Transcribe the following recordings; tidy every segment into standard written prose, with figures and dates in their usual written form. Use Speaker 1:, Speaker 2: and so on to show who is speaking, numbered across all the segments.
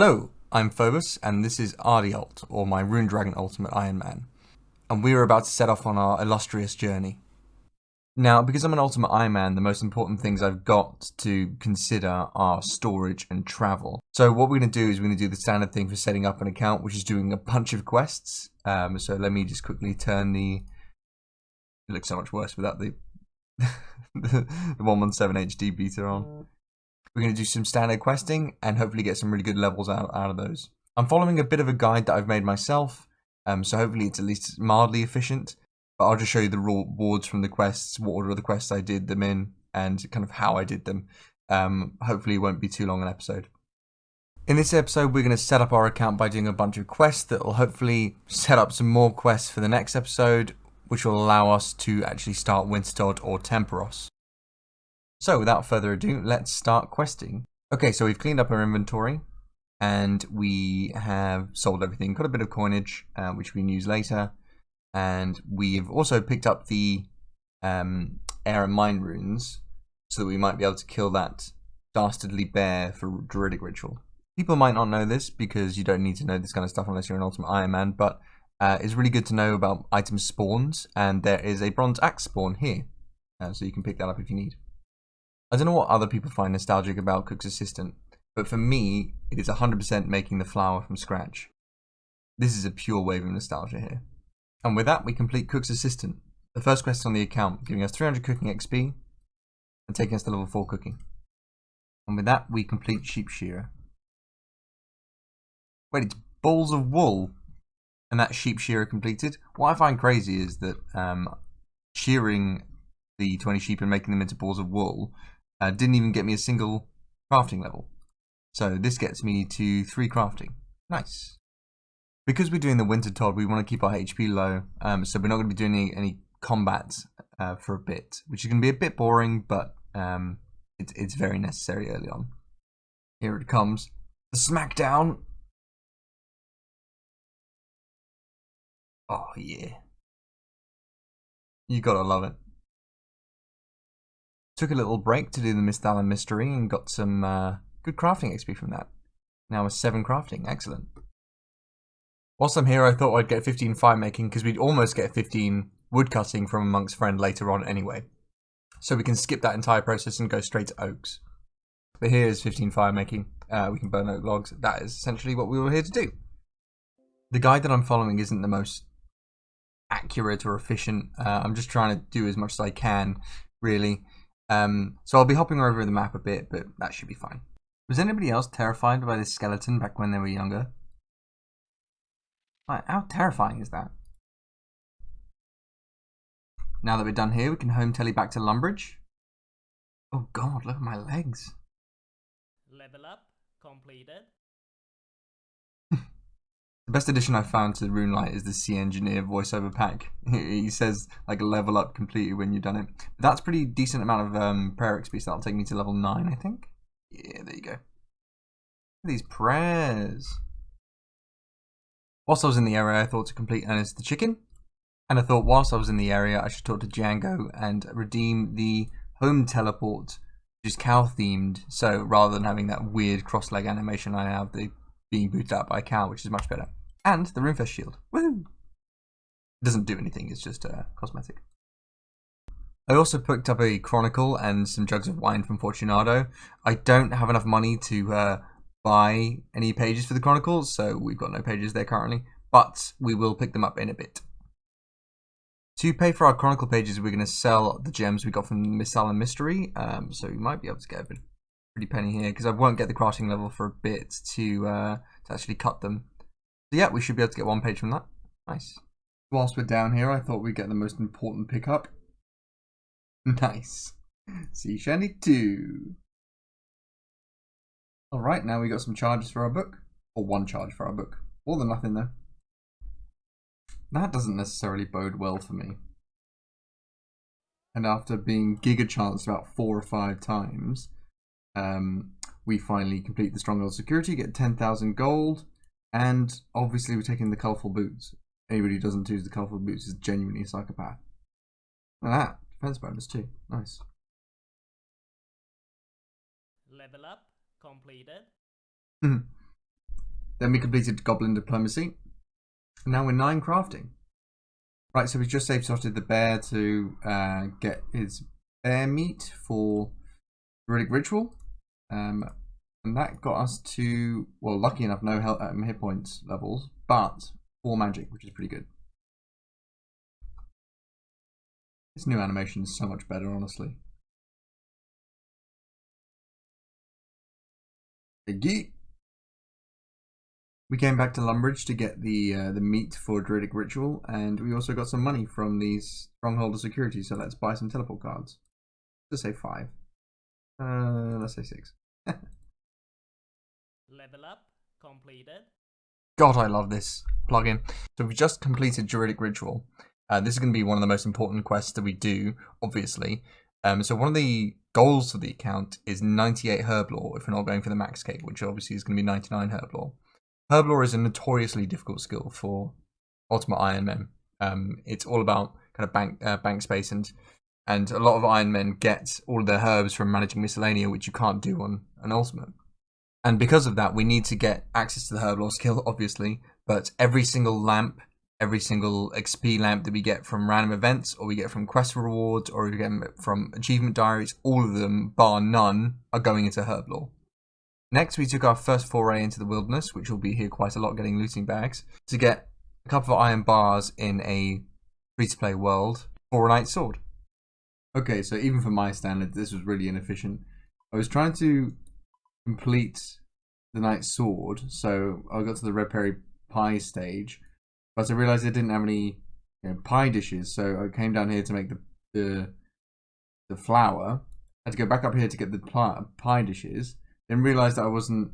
Speaker 1: Hello, I'm Phobos, and this is RD Alt, or my Rune Dragon Ultimate Ironman, and we are about to set off on our illustrious journey. Now, because I'm an Ultimate Ironman, the most important things I've got to consider are storage and travel. So what we're going to do is we're going to do the standard thing for setting up an account, which is doing a bunch of quests. So let me just quickly turn the... It looks so much worse without the, the 117 HD beta on. We're going to do some standard questing and hopefully get some really good levels out of those. I'm following a bit of a guide that I've made myself, so hopefully it's at least mildly efficient. But I'll just show you the rewards from the quests, what order of the quests I did them in, and kind of how I did them. Hopefully it won't be too long an episode. In this episode, we're going to set up our account by doing a bunch of quests that will hopefully set up some more quests for the next episode, which will allow us to actually start Wintertodt or Temperos. So without further ado, let's start questing. Okay, so we've cleaned up our inventory and we have sold everything. Got a bit of coinage, which we can use later. And we've also picked up the air and mine runes so that we might be able to kill that dastardly bear for druidic ritual. People might not know this because you don't need to know this kind of stuff unless you're an Ultimate Ironman, but it's really good to know about item spawns, and there is a bronze axe spawn here, so you can pick that up if you need. I don't know what other people find nostalgic about Cook's Assistant, but for me, it is 100% making the flour from scratch. This is a pure wave of nostalgia here. And with that, we complete Cook's Assistant, the first quest on the account, giving us 300 cooking XP and taking us to level 4 cooking. And with that, we complete Sheep Shearer. Wait, it's balls of wool, and that Sheep Shearer completed. What I find crazy is that shearing the 20 sheep and making them into balls of wool didn't even get me a single crafting level. So this gets me to 3 crafting. Nice. Because we're doing the Wintertodt, we want to keep our HP low, so we're not going to be doing any combat for a bit, which is going to be a bit boring, but it's very necessary early on. Here it comes. The smackdown. Oh yeah. You gotta love it. Took a little break to do the Misthalin Mystery and got some good crafting XP from that. Now a 7 crafting, excellent. Whilst I'm here, I thought I'd get 15 fire making because we'd almost get 15 wood cutting from a monk's friend later on anyway. So we can skip that entire process and go straight to oaks. But here's 15 fire making. We can burn oak logs. That is essentially what we were here to do. The guide that I'm following isn't the most accurate or efficient. I'm just trying to do as much as I can, really. So I'll be hopping over the map a bit, but that should be fine. Was anybody else terrified by this skeleton back when they were younger? How terrifying is that? Now that we're done here, we can home telly back to Lumbridge. Oh god, look at my legs.
Speaker 2: Level up completed.
Speaker 1: The best addition I've found to RuneLite is the Sea Engineer voiceover pack. He says like level up completely when you've done it. That's a pretty decent amount of prayer XP, so that'll take me to level 9, I think. Yeah, there you go. Look at these prayers. Whilst I was in the area, I thought to complete Ernest the Chicken. And I thought whilst I was in the area, I should talk to Django and redeem the home teleport, which is cow themed. So rather than having that weird cross-leg animation, I have the being booted out by a cow, which is much better. And the Runefest shield. Woohoo! It doesn't do anything, it's just cosmetic. I also picked up a Chronicle and some jugs of wine from Fortunato. I don't have enough money to buy any pages for the Chronicles, so we've got no pages there currently, but we will pick them up in a bit. To pay for our Chronicle pages, we're going to sell the gems we got from the Misthalin Mystery, so we might be able to get a pretty penny here, because I won't get the crafting level for a bit to actually cut them. So yeah, we should be able to get 1 page from that. Nice. Whilst we're down here, I thought we'd get the most important pickup. Nice. Sea Shandy 2. Alright, now we got some charges for our book. Or 1 charge for our book. More than nothing though. That doesn't necessarily bode well for me. And after being giga chanced about 4 or 5 times, we finally complete the Stronghold Security, get 10,000 gold, and obviously we're taking the Colourful Boots. Anybody who doesn't choose the Colourful Boots is genuinely a psychopath. Look at that, defense bonus too, nice.
Speaker 2: Level up completed.
Speaker 1: Then we completed Goblin Diplomacy. And now we're 9 crafting. Right, so we just save sorted the bear to get his bear meat for Druidic Ritual. And that got us to, well, lucky enough, no hit points levels, but 4 magic, which is pretty good. This new animation is so much better, honestly. We came back to Lumbridge to get the meat for Druidic Ritual, and we also got some money from these Stronghold of Security, so let's buy some teleport cards. Let's say 5. Let's say 6.
Speaker 2: Level up completed.
Speaker 1: God, I love this plugin. So we just completed Druidic Ritual. This is going to be one of the most important quests that we do, obviously. So one of the goals for the account is 98 Herblore if we're not going for the max cake, which obviously is going to be 99 Herblore. Herblore is a notoriously difficult skill for Ultimate Ironman. It's all about kind of bank space, and a lot of Ironmen get all of their herbs from managing Miscellanea, which you can't do on an Ultimate. And because of that, we need to get access to the Herblore skill, obviously, but every single lamp, every single XP lamp that we get from random events, or we get from quest rewards, or we get from achievement diaries, all of them, bar none, are going into Herblore. Next, we took our first foray into the wilderness, which will be here quite a lot, getting looting bags, to get a couple of iron bars in a free-to-play world for a knight's sword. Okay, so even for my standards, this was really inefficient. I was trying to complete the knight's sword, so I got to the red berry pie stage, but I realized I didn't have any pie dishes, so I came down here to make the flour. I had to go back up here to get the pie dishes, then realized that I wasn't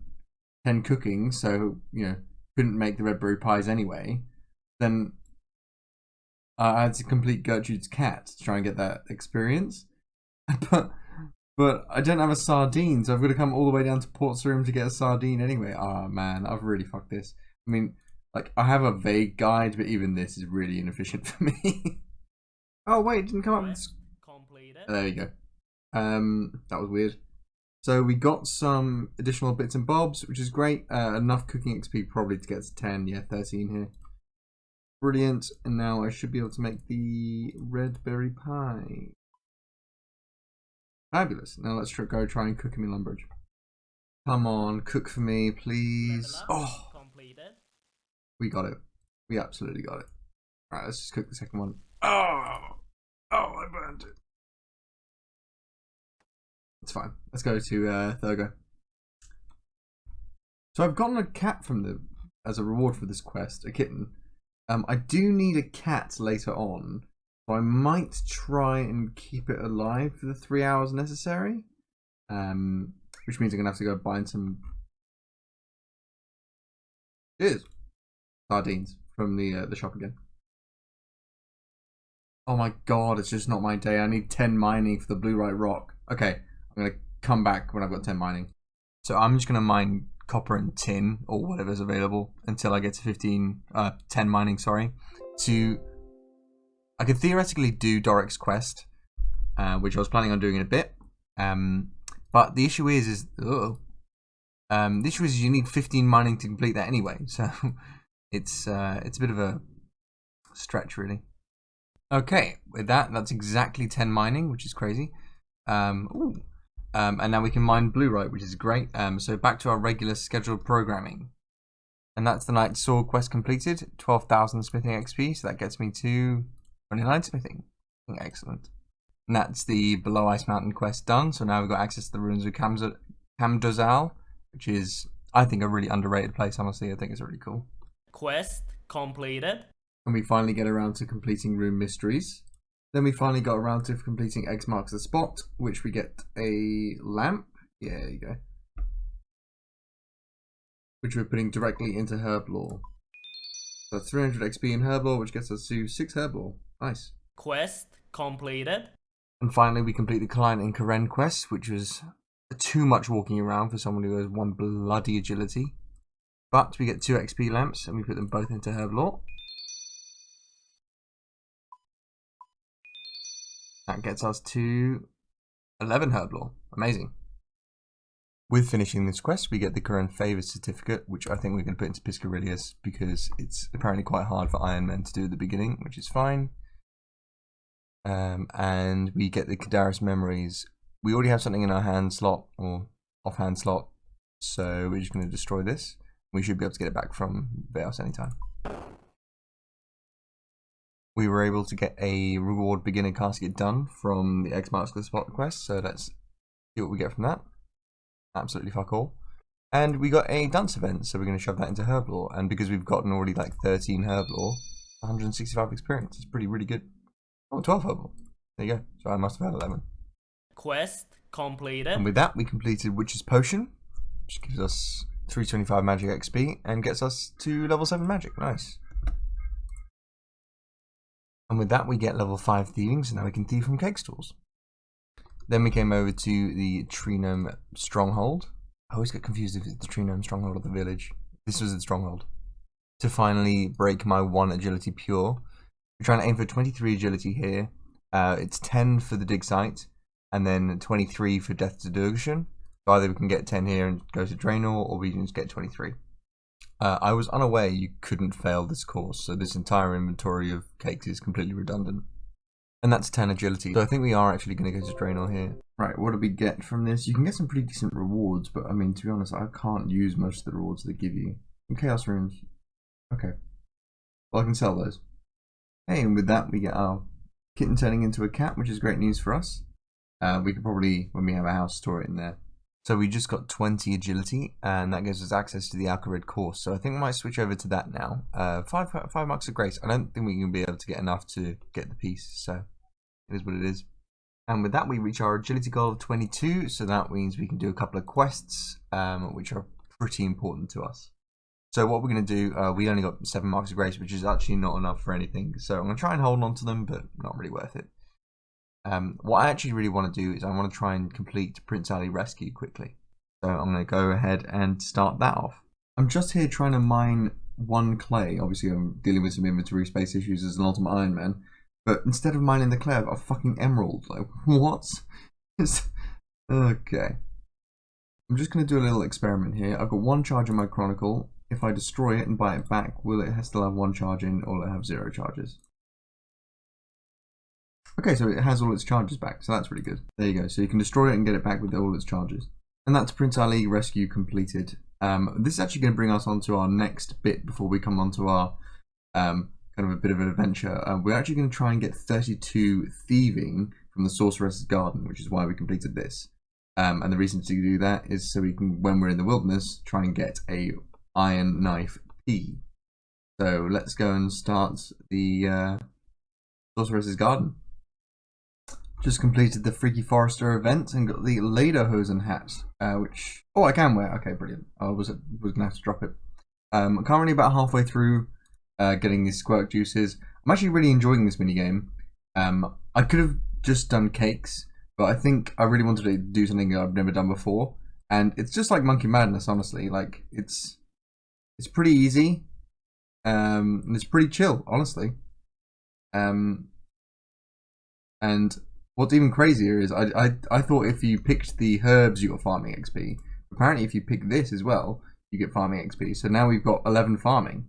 Speaker 1: 10 cooking, so couldn't make the red berry pies anyway. Then I had to complete Gertrude's cat to try and get that experience. But I don't have a sardine, so I've got to come all the way down to Port Sarim to get a sardine anyway. Oh man, I've really fucked this. I mean, like, I have a vague guide, but even this is really inefficient for me. Oh wait, it didn't come up with...
Speaker 2: Completed.
Speaker 1: There you go. That was weird. So we got some additional bits and bobs, which is great. Enough cooking XP probably to get to 10. Yeah, 13 here. Brilliant. And now I should be able to make the red berry pie. Fabulous. Now let's go try and cook him in Lumbridge. Come on, cook for me, please. Oh,
Speaker 2: completed.
Speaker 1: We got it. We absolutely got it. Alright, let's just cook the second one. Oh, I burned it. It's fine. Let's go to Thurgo. So I've gotten a cat as a reward for this quest, a kitten. I do need a cat later on, so I might try and keep it alive for the 3 hours necessary. Which means I'm gonna have to go buy some sardines from the shop again. Oh my god, it's just not my day. I need 10 mining for the blue right rock. Okay, I'm gonna come back when I've got 10 mining. So I'm just gonna mine copper and tin, or whatever's available, until I get to 10 mining, sorry. I could theoretically do Doric's quest, which I was planning on doing in a bit. But the issue is you need 15 mining to complete that anyway. So it's a bit of a stretch, really. Okay, with that's exactly 10 mining, which is crazy. And now we can mine blue right, which is great. So back to our regular scheduled programming. And that's the Knight's Sword quest completed. 12,000 smithing XP, so that gets me to 29 smithing. Excellent. And that's the Below Ice Mountain quest done. So now we've got access to the ruins of Camdozal, which is, I think, a really underrated place, honestly. I think it's really cool.
Speaker 2: Quest completed.
Speaker 1: And we finally get around to completing Rune Mysteries. Then we finally got around to completing X Marks the Spot, which we get a lamp. Yeah, there you go. Which we're putting directly into Herblore. So 300 XP in Herblore, which gets us to 6 Herblore. Nice.
Speaker 2: Quest completed.
Speaker 1: And finally, we complete the Klein and Karen quest, which was too much walking around for someone who has 1 bloody agility. But we get 2 XP lamps, and we put them both into Herblore. That gets us to 11 Herblore. Amazing. With finishing this quest, we get the current favor certificate, which I think we're going to put into Piscarilius because it's apparently quite hard for Iron Men to do at the beginning, which is fine. And we get the Kadaris memories. We already have something in our hand slot or offhand slot, so we're just going to destroy this. We should be able to get it back from Veos anytime. We were able to get a reward beginner casket done from the X marks the spot quest, so let's see what we get from that. Absolutely fuck all. And we got a dance event, so we're going to shove that into Herblore. And because we've gotten already like 13 Herblore, 165 experience. It's really good. Oh, 12 Herblore. There you go. So I must have had 11.
Speaker 2: Quest completed.
Speaker 1: And with that, we completed Witch's Potion, which gives us 325 magic XP and gets us to level 7 magic. Nice. And with that, we get level 5 thieving, so now we can thieve from cake stalls. Then we came over to the Tree Gnome Stronghold. I always get confused if it's the Tree Gnome Stronghold or the village. This was the Stronghold. To finally break my 1 agility pure. We're trying to aim for 23 agility here. It's 10 for the dig site, and then 23 for Death to Durgashan. So either we can get 10 here and go to Draenor, or we can just get 23. I was unaware you couldn't fail this course, so this entire inventory of cakes is completely redundant. And that's 10 agility. So I think we are actually going to go to Draenor here. Right, what do we get from this? You can get some pretty decent rewards, but I mean, to be honest, I can't use most of the rewards they give you. And Chaos Runes. Okay. Well, I can sell those. Hey, and with that, we get our kitten turning into a cat, which is great news for us. We could probably, when we have a house, store it in there. So we just got 20 agility, and that gives us access to the Alchemical course. So I think we might switch over to that now. 5 marks of grace. I don't think we can be able to get enough to get the piece, so it is what it is. And with that, we reach our agility goal of 22. So that means we can do a couple of quests, which are pretty important to us. So what we're going to do, we only got 7 marks of grace, which is actually not enough for anything. So I'm going to try and hold on to them, but not really worth it. What I actually really want to do is I want to try and complete Prince Ali Rescue quickly. So I'm going to go ahead and start that off. I'm just here trying to mine 1 clay. Obviously I'm dealing with some inventory space issues as an Ultimate Iron Man. But instead of mining the clay, I've got a fucking emerald. Like, what? Okay. I'm just going to do a little experiment here. I've got 1 charge in my Chronicle. If I destroy it and buy it back, will it still have 1 charge in, or will it have 0 charges? Okay, so it has all its charges back, so that's really good. There you go. So you can destroy it and get it back with all its charges. And that's Prince Ali Rescue completed. This is actually going to bring us on to our next bit before we come on to our kind of a bit of an adventure. We're actually going to try and get 32 thieving from the Sorceress's Garden, which is why we completed this. And the reason to do that is so we can, when we're in the wilderness, try and get a Iron Knife P. So let's go and start the Sorceress's Garden. Just completed the Freaky Forester event and got the Lederhosen hat, which... Oh, I can wear. Okay, brilliant. I was going to have to drop it. I'm currently about halfway through getting these squirk juices. I'm actually really enjoying this minigame. I could have just done cakes, but I think I really wanted to do something that I've never done before. And it's just like Monkey Madness, honestly. Like, it's pretty easy. And it's pretty chill, honestly. And what's even crazier is I thought if you picked the herbs you got farming XP. Apparently if you pick this as well, you get farming XP. So now we've got 11 farming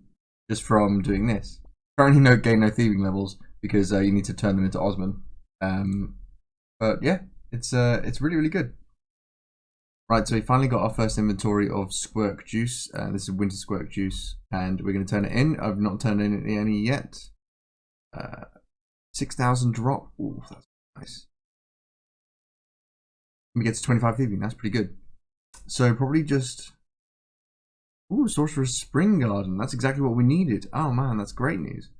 Speaker 1: just from doing this. Currently gain no thieving levels because you need to turn them into Osman. But yeah, it's really good. Right, so we finally got our first inventory of squirk juice. This is winter squirk juice, and we're going to turn it in. I've not turned in any yet. 6,000 drop. Ooh, that's nice. We get to 25 thieving. That's pretty good. So probably just... Ooh, Sorcerer's Spring Garden. That's exactly what we needed. Oh man, that's great news.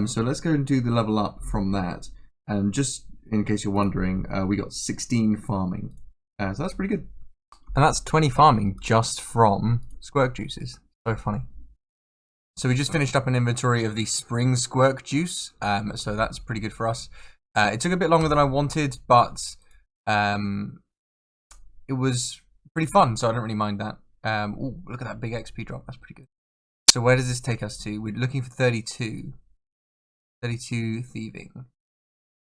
Speaker 1: So let's go and do the level up from that. And just in case you're wondering, we got 16 farming. So that's pretty good. And that's 20 farming just from squirk juices. So funny. So we just finished up an inventory of the spring squirk juice. So that's pretty good for us. It took a bit longer than I wanted, but it was pretty fun, so I don't really mind that. Ooh, look at that big XP drop. That's pretty good. So where does this take us to? We're looking for 32. 32 thieving.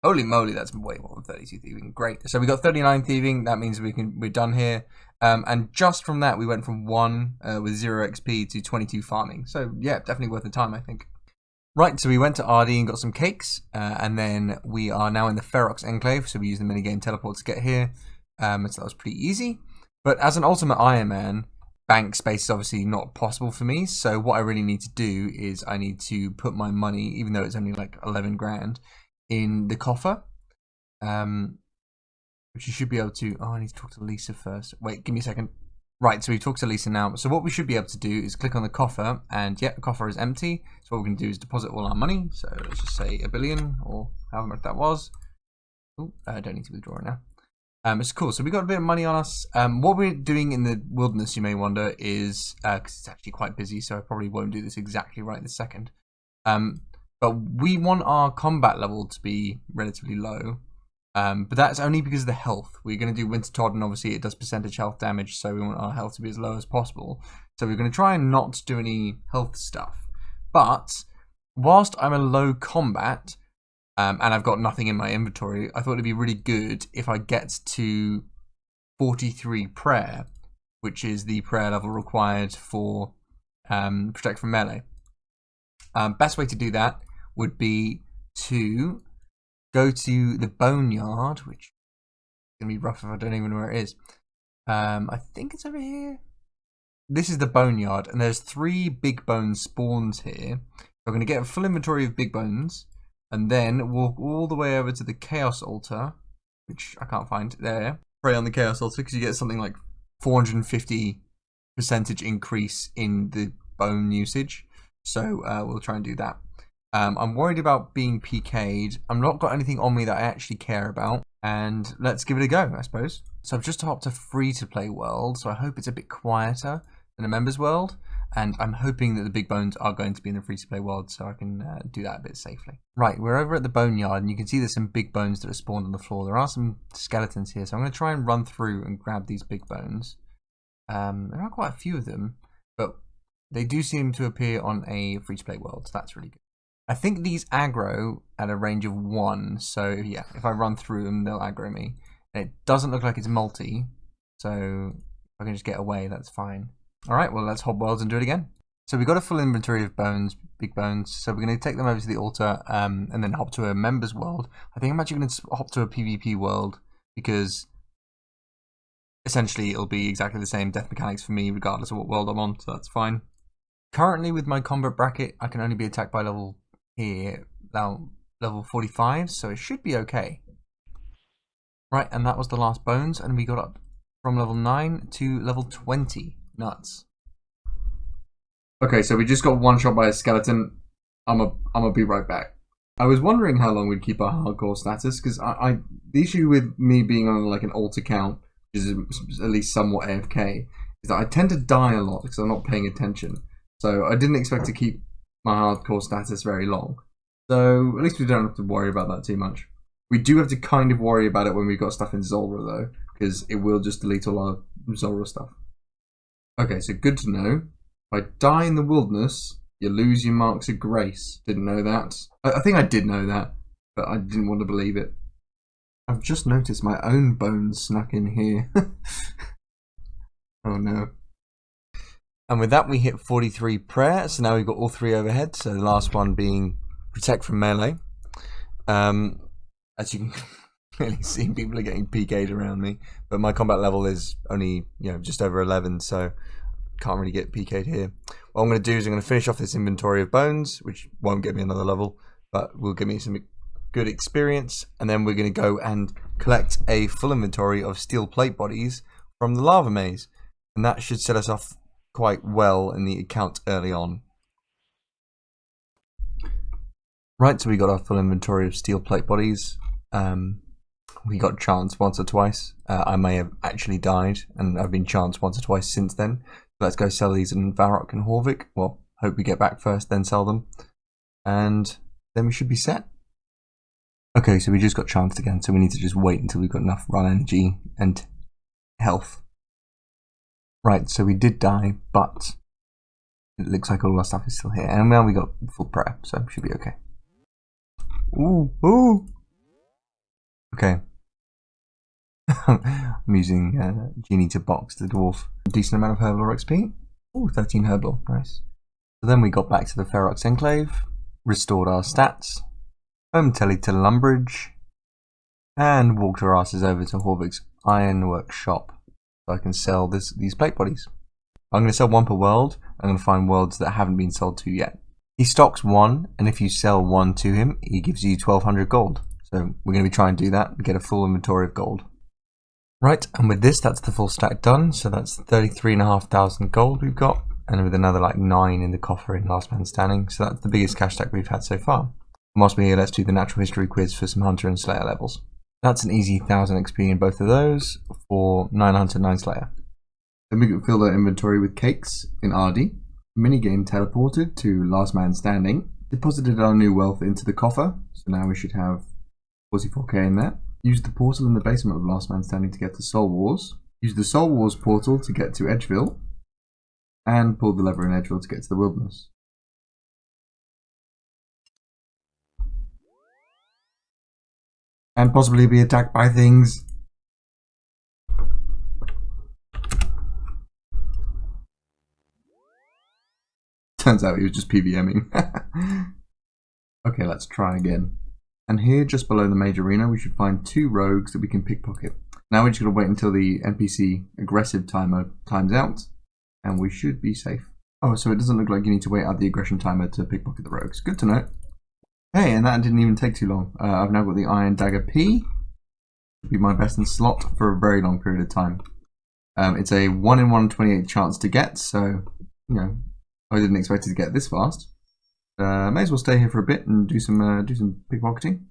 Speaker 1: Holy moly, that's way more than 32 thieving. Great. So we got 39 thieving. That means we're done here. And just from that, we went from 1 with 0 XP to 22 farming. So yeah, definitely worth the time, I think. Right, so we went to RD and got some cakes, and then we are now in the Ferox Enclave, so we use the minigame teleport to get here, so that was pretty easy. But as an Ultimate Ironman, bank space is obviously not possible for me, so what I really need to do is I need to put my money, even though it's only like 11 grand, in the coffer, which you should be able to... Oh, I need to talk to Lisa first. Wait, give me a second. Right, so we've talked to Lisa now. So what we should be able to do is click on the coffer, and yeah, the coffer is empty. So what we're going to do is deposit all our money. So let's just say 1 billion, or however much that was. Oh, I don't need to withdraw it now. It's cool. So we got a bit of money on us. What we're doing in the wilderness, you may wonder, is because it's actually quite busy, so I probably won't do this exactly right this second. But we want our combat level to be relatively low. But that's only because of the health. We're going to do Winter Todd, and obviously it does percentage health damage, so we want our health to be as low as possible. So we're going to try and not do any health stuff. But whilst I'm a low combat, and I've got nothing in my inventory, I thought it'd be really good if I get to 43 prayer, which is the prayer level required for Protect from Melee. Best way to do that would be to go to the Boneyard, which is going to be rough if I don't even know where it is. I think it's over here. This is the Boneyard, and there's 3 big bone spawns here. So I'm going to get a full inventory of big bones, and then walk all the way over to the Chaos Altar, which I can't find there. Pray on the Chaos Altar, because you get something like 450% increase in the bone usage. So we'll try and do that. I'm worried about being PK'd. I've not got anything on me that I actually care about. And let's give it a go, I suppose. So I've just hopped to free-to-play world, so I hope it's a bit quieter than a members world. And I'm hoping that the big bones are going to be in the free-to-play world, so I can do that a bit safely. Right, we're over at the Boneyard, and you can see there's some big bones that are spawned on the floor. There are some skeletons here, so I'm going to try and run through and grab these big bones. There are quite a few of them, but they do seem to appear on a free-to-play world, so that's really good. I think these aggro at a range of 1, so yeah, if I run through them, they'll aggro me. And it doesn't look like it's multi, so if I can just get away, that's fine. Alright, well, let's hop worlds and do it again. So we've got a full inventory of bones, big bones, so we're going to take them over to the altar and then hop to a members world. I think I'm actually going to hop to a PvP world, because essentially it'll be exactly the same death mechanics for me, regardless of what world I'm on, so that's fine. Currently, with my combat bracket, I can only be attacked by level 45, so it should be okay. Right, and that was the last bones, and we got up from level 9 to level 20. Nuts. Okay, so we just got one shot by a skeleton. I'm gonna be right back. I was wondering how long we'd keep our hardcore status, because the issue with me being on like an alt account, which is at least somewhat AFK, is that I tend to die a lot because I'm not paying attention. So I didn't expect to keep my hardcore status very long. So at least we don't have to worry about that too much. We do have to kind of worry about it when we've got stuff in Zulrah though, because it will just delete all our Zulrah stuff. Okay, so good to know. If I die in the wilderness, you lose your marks of grace. Didn't know that. I think I did know that, but I didn't want to believe it. I've just noticed my own bones snuck in here. Oh no. And with that, we hit 43 prayer. So now we've got all 3 overhead. So the last one being protect from melee. As you can clearly see, people are getting PK'd around me. But my combat level is only, just over 11. So can't really get PK'd here. What I'm going to do is I'm going to finish off this inventory of bones, which won't get me another level, but will give me some good experience. And then we're going to go and collect a full inventory of steel plate bodies from the lava maze. And that should set us off quite well in the account early on. Right, so we got our full inventory of steel plate bodies. We got chanced once or twice. I may have actually died, and I've been chanced once or twice since then. Let's go sell these in Varrock and Horvik. Well, hope we get back first, then sell them. And then we should be set. Okay, so we just got chanced again, so we need to just wait until we've got enough run energy and health. Right, so we did die, but it looks like all our stuff is still here. And now we got full prayer, so it should be okay. Ooh, ooh! Okay. I'm using Genie to box the dwarf. A decent amount of Herblore XP. Ooh, 13 Herblore, nice. So then we got back to the Ferox Enclave, restored our stats, home telly to Lumbridge, and walked our asses over to Horvik's Ironwork shop so I can sell these plate bodies. I'm going to sell one per world. I'm going to find worlds that haven't been sold to yet. He stocks one, and if you sell one to him, he gives you 1200 gold. So we're going to be trying to do that and get a full inventory of gold. Right, and with this, that's the full stack done. So that's 33,500 gold we've got, and with another like 9 in the coffer in Last Man Standing. So that's the biggest cash stack we've had so far. Whilst we're here, let's do the natural history quiz for some Hunter and Slayer levels. That's an easy 1000 XP in both of those for 9 Hunter, 9 Slayer. Then we can fill our inventory with cakes in RD. Minigame teleported to Last Man Standing. Deposited our new wealth into the coffer, so now we should have 44k in there. Used the portal in the basement of Last Man Standing to get to Soul Wars. Used the Soul Wars portal to get to Edgeville. And pulled the lever in Edgeville to get to the Wilderness. And possibly be attacked by things. Turns out he was just PVMing. Okay, let's try again. And here, just below the major arena, we should find 2 rogues that we can pickpocket. Now we're just going to wait until the NPC aggressive timer times out, and we should be safe. Oh, so it doesn't look like you need to wait out the aggression timer to pickpocket the rogues. Good to know. Hey, and that didn't even take too long. I've now got the Iron Dagger P. It'll be my best in slot for a very long period of time. It's a 1 in 128 chance to get, so, you know, I didn't expect it to get this fast. May as well stay here for a bit and do some pickpocketing.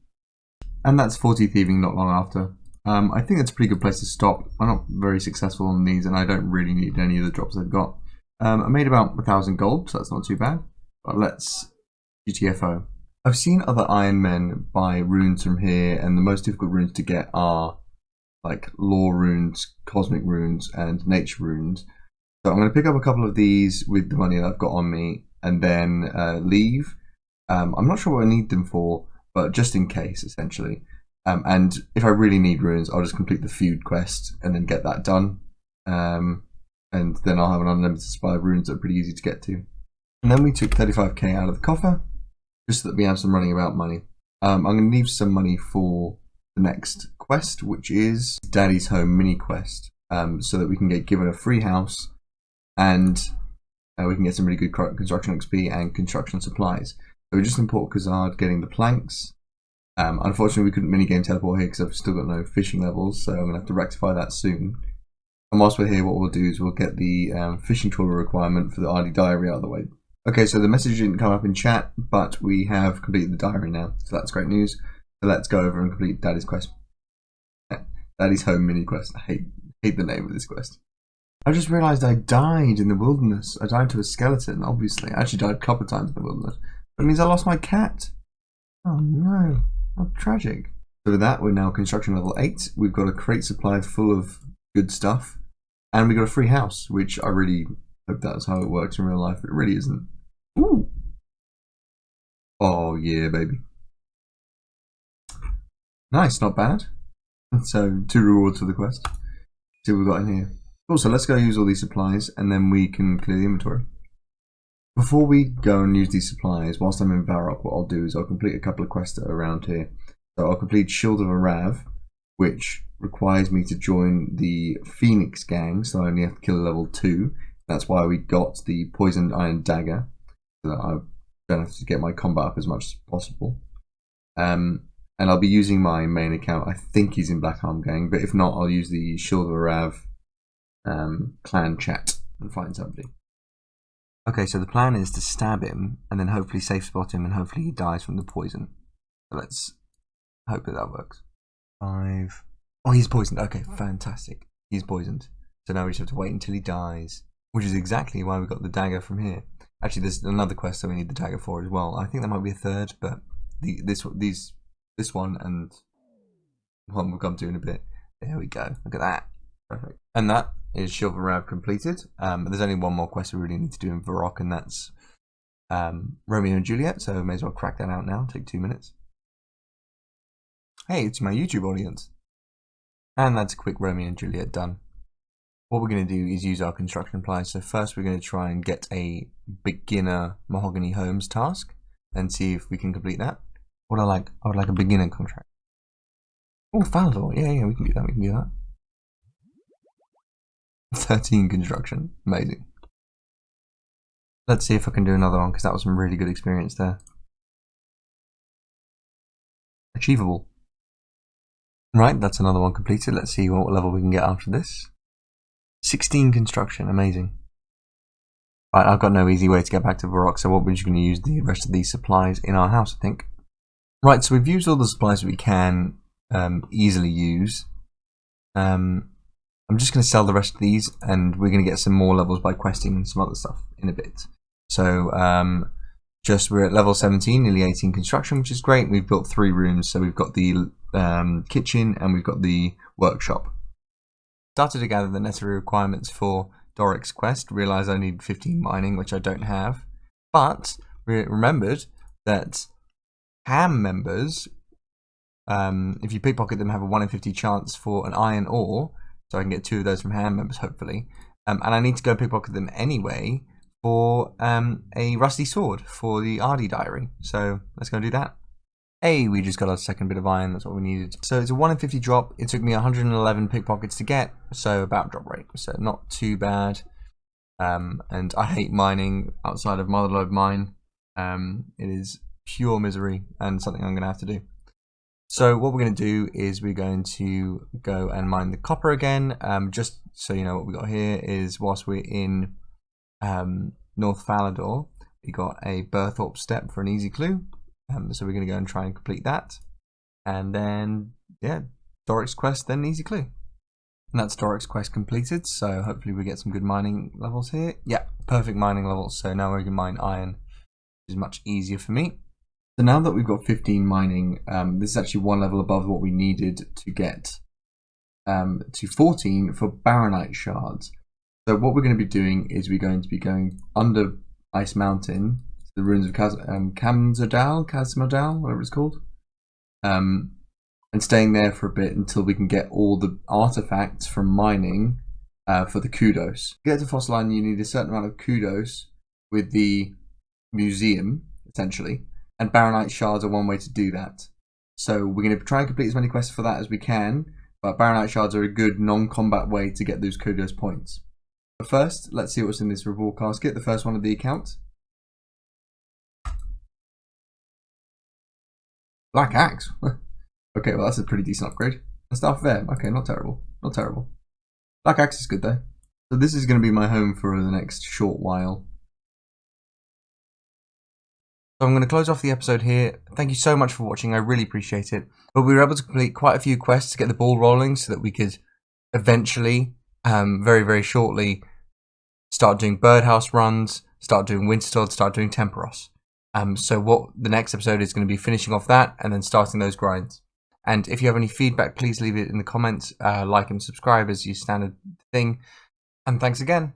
Speaker 1: And that's 40 thieving not long after. I think that's a pretty good place to stop. I'm not very successful on these, and I don't really need any of the drops I've got. I made about 1,000 gold, so that's not too bad. But let's GTFO. I've seen other Iron Men buy runes from here, and the most difficult runes to get are like Lore runes, Cosmic runes, and Nature runes. So I'm going to pick up a couple of these with the money that I've got on me, and then leave. I'm not sure what I need them for, but just in case, essentially. And if I really need runes, I'll just complete the feud quest and then get that done. And then I'll have an unlimited supply of runes that are pretty easy to get to. And then we took 35k out of the coffer, just so that we have some running about money. I'm going to leave some money for the next quest, which is Daddy's Home mini quest, so that we can get given a free house and we can get some really good construction XP and construction supplies. So we just import Khazard getting the planks. Unfortunately, we couldn't minigame teleport here because I've still got no fishing levels, so I'm going to have to rectify that soon. And whilst we're here, what we'll do is we'll get the fishing trawler requirement for the RD diary out of the way. Okay, so the message didn't come up in chat, but we have completed the diary now, so that's great news. So let's go over and complete Daddy's quest. Daddy's Home mini quest. I hate the name of this quest. I just realised I died in the wilderness. I died to a skeleton, obviously. I actually died a couple of times in the wilderness. That means I lost my cat. Oh no, how tragic. So with that, we're now construction level 8. We've got a crate supply full of good stuff. And we got a free house, which I really hope that's how it works in real life. It really isn't. Ooh. Oh yeah, baby. Nice, not bad. So 2 rewards for the quest. See what we've got in here. Also, let's go use all these supplies and then we can clear the inventory. Before we go and use these supplies, whilst I'm in Varrock, what I'll do is I'll complete a couple of quests that are around here. So I'll complete Shield of Arav, which requires me to join the Phoenix gang, so I only have to kill a level 2. That's why we got the Poisoned Iron Dagger, so that I don't have to get my combat up as much as possible. And I'll be using my main account. I think he's in Black Arm Gang, but if not, I'll use the Shield of Arav clan chat and find somebody. Okay, so the plan is to stab him and then hopefully safe spot him and hopefully he dies from the poison. So let's hope that that works. 5. Oh, he's poisoned. Okay, fantastic. He's poisoned. So now we just have to wait until he dies, which is exactly why we got the dagger from here. Actually, there's another quest that we need the dagger for as well. I think there might be a third, but this one and one we'll come to in a bit. There we go. Look at that. Perfect. And that is Shield of Arav completed. There's only one more quest we really need to do in Varrock, and that's Romeo and Juliet. So may as well crack that out now. Take 2 minutes. Hey, it's my YouTube audience. And that's a quick Romeo and Juliet done. What we're going to do is use our construction appliance. So first we're going to try and get a beginner mahogany homes task and see if we can complete that. What I would like a beginner contract. Oh, Falador. Yeah, we can do that. 13 construction. Amazing. Let's see if I can do another one, because that was some really good experience there. Achievable. Right, that's another one completed. Let's see what level we can get after this. 16 construction. Amazing. Right, I've got no easy way to get back to Varrock, so we're just going to use the rest of these supplies in our house, I think. Right, so we've used all the supplies we can easily use. I'm just going to sell the rest of these, and we're going to get some more levels by questing and some other stuff in a bit. So we're at level 17, nearly 18 construction, which is great. We've built 3 rooms, so we've got the kitchen and we've got the workshop. Started to gather the necessary requirements for Doric's quest. Realised I need 15 mining, which I don't have. But remembered that ham members, if you pickpocket them, have a 1 in 50 chance for an iron ore. So I can get 2 of those from ham members, hopefully. And I need to go pickpocket them anyway for a rusty sword for the Ardy diary. So let's go do that. Hey, we just got our second bit of iron. That's what we needed. So it's a 1 in 50 drop. It took me 111 pickpockets to get, so about drop rate. So not too bad. And I hate mining outside of Motherlode Mine. It is pure misery and something I'm going to have to do. So what we're going to do is we're going to go and mine the copper again. Just so you know, what we got here is, whilst we're in North Falador, we got a Berthorpe step for an easy clue. So we're going to go and try and complete that. And then, yeah, Doric's quest, then easy clue. And that's Doric's quest completed, so hopefully we get some good mining levels here. Yeah, perfect mining levels, so now we can mine iron, which is much easier for me. So now that we've got 15 mining, this is actually 1 level above what we needed to get to 14 for Baronite shards. So what we're going to be doing is we're going to be going under Ice Mountain, the ruins of Kazmadal, whatever it's called, and staying there for a bit until we can get all the artifacts from mining for the kudos. To get to Fossil Island, you need a certain amount of kudos with the museum, essentially, and Baronite shards are one way to do that. So we're going to try and complete as many quests for that as we can, but Baronite shards are a good non-combat way to get those kudos points. But first, let's see what's in this reward casket, the first one of the account. Black Axe. Okay, well that's a pretty decent upgrade. And Staff there. Okay, not terrible. Not terrible. Black Axe is good though. So this is going to be my home for the next short while. So I'm going to close off the episode here. Thank you so much for watching. I really appreciate it. But we were able to complete quite a few quests to get the ball rolling so that we could eventually, very, very shortly, start doing birdhouse runs, start doing Wintertodd, start doing Temperos. So what the next episode is going to be finishing off that and then starting those grinds. And if you have any feedback, please leave it in the comments. Like and subscribe as your standard thing. And thanks again.